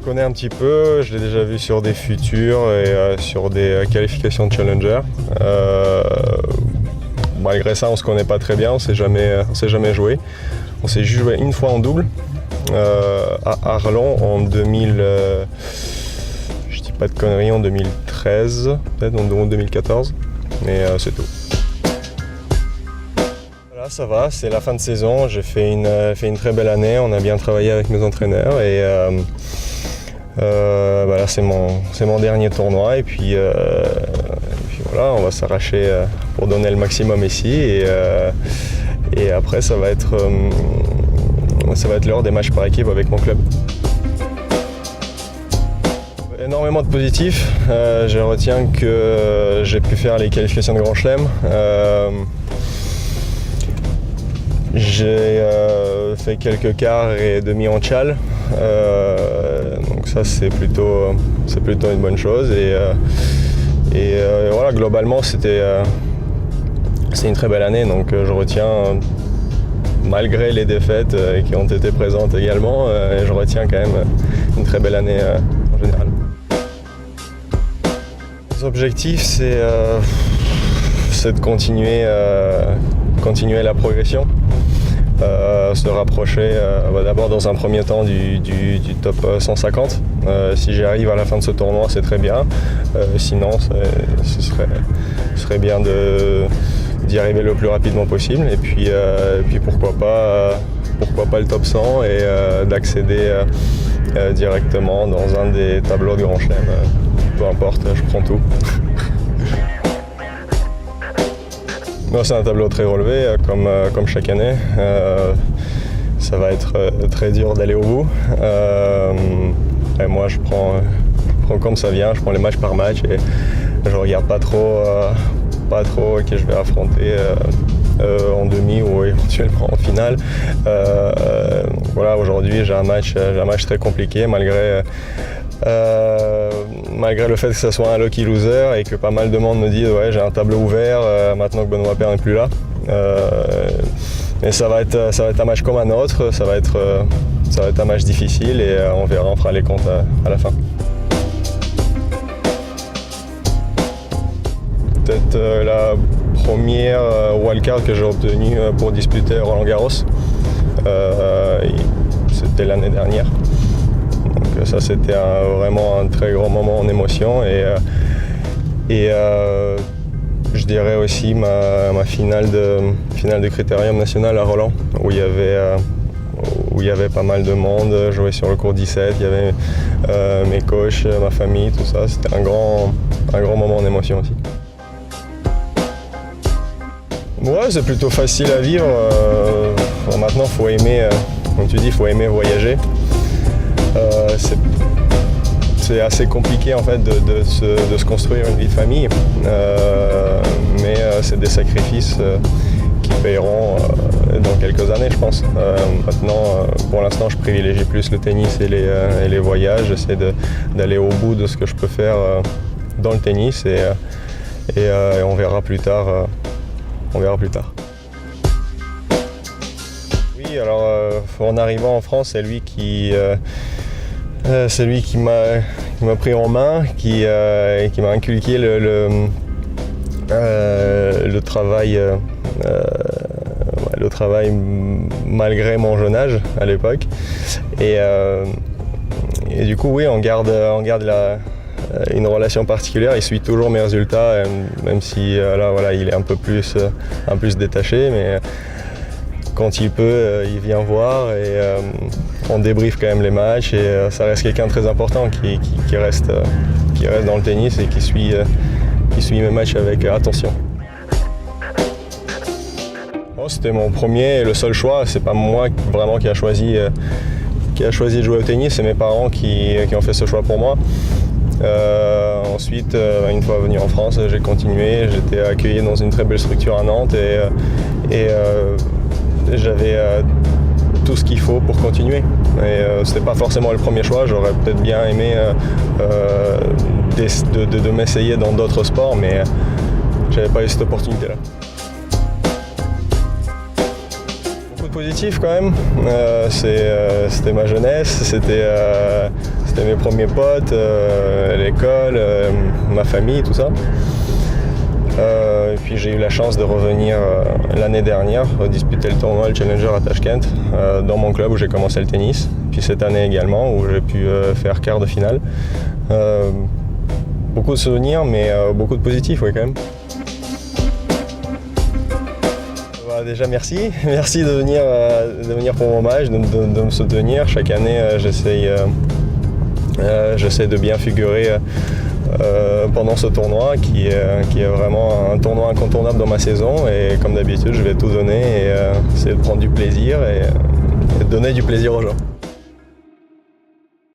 connais un petit peu, je l'ai déjà vu sur des futurs et sur des qualifications de Challenger. Malgré ça, on ne se connaît pas très bien, on ne s'est jamais joué. On s'est juste joué une fois en double à Arlon en 2000, je dis pas de conneries, en 2013, peut-être en 2014, mais c'est tout. Voilà, ça va, c'est la fin de saison, j'ai fait une très belle année, on a bien travaillé avec mes entraîneurs et voilà, c'est mon dernier tournoi et puis voilà, on va s'arracher pour donner le maximum ici et après ça va être l'heure des matchs par équipe avec mon club. Énormément de positifs, je retiens que j'ai pu faire les qualifications de Grand Chelem. J'ai fait quelques quarts et demi en tchal, donc ça c'est plutôt une bonne chose et voilà, globalement c'est une très belle année, donc je retiens, malgré les défaites qui ont été présentes également, je retiens quand même une très belle année en général. Les objectifs c'est de continuer la progression. Se rapprocher d'abord dans un premier temps du top 150. Si j'y arrive à la fin de ce tournoi, c'est très bien. Sinon, ce serait bien d'y arriver le plus rapidement possible. Et puis pourquoi pas le top 100 et d'accéder directement dans un des tableaux de Grand Chelem. Peu importe, je prends tout. C'est un tableau très relevé, comme chaque année. Ça va être très dur d'aller au bout. Et moi, je prends comme ça vient, je prends les matchs par match et je regarde pas trop qui je vais affronter en demi ou éventuellement en finale. Voilà, aujourd'hui, j'ai un match très compliqué malgré le fait que ce soit un lucky loser et que pas mal de monde me disent ouais, j'ai un tableau ouvert maintenant que Benoît Paire n'est plus là. Mais ça va être un match comme un autre, ça va être un match difficile et on verra, on fera les comptes à la fin. Peut-être la première wildcard que j'ai obtenue pour disputer Roland Garros. C'était l'année dernière. Donc ça c'était vraiment un très grand moment en émotion et je dirais aussi ma finale de Critérium national à Roland où il y avait pas mal de monde, je jouais sur le court 17, il y avait mes coachs, ma famille, tout ça, c'était un grand moment en émotion aussi. Ouais, c'est plutôt facile à vivre. Maintenant, faut aimer, comme tu dis, faut aimer voyager. C'est assez compliqué en fait de se construire une vie de famille, mais c'est des sacrifices qui paieront dans quelques années, je pense. Maintenant, pour l'instant, je privilégie plus le tennis et les voyages. J'essaie d'aller au bout de ce que je peux faire dans le tennis et on verra plus tard. Oui, alors en arrivant en France, c'est lui qui m'a pris en main, qui m'a inculqué le travail, malgré mon jeune âge à l'époque. Et du coup, oui, on garde une relation particulière. Il suit toujours mes résultats, même si là, voilà, il est un peu plus détaché, mais quand il peut, il vient voir et on débriefe quand même les matchs et ça reste quelqu'un de très important qui reste dans le tennis et qui suit mes matchs avec attention. Bon, c'était mon premier et le seul choix, c'est pas moi vraiment qui a choisi de jouer au tennis, c'est mes parents qui ont fait ce choix pour moi. Ensuite, une fois venu en France, j'ai continué, j'étais accueilli dans une très belle structure à Nantes et j'avais tout ce qu'il faut pour continuer. C'était pas forcément le premier choix, j'aurais peut-être bien aimé de m'essayer dans d'autres sports, mais j'avais pas eu cette opportunité-là. Beaucoup de positifs quand même, c'était ma jeunesse, c'était c'était mes premiers potes, l'école, ma famille, tout ça. Et puis j'ai eu la chance de revenir l'année dernière disputer le tournoi, le Challenger à Tashkent, dans mon club où j'ai commencé le tennis. Puis cette année également où j'ai pu faire quart de finale. Beaucoup de souvenirs, mais beaucoup de positifs, oui, quand même. Déjà merci de venir pour mon match, de me soutenir. Chaque année j'essaie de bien figurer pendant ce tournoi qui est vraiment un tournoi incontournable dans ma saison, et comme d'habitude je vais tout donner et essayer de prendre du plaisir et de donner du plaisir aux gens.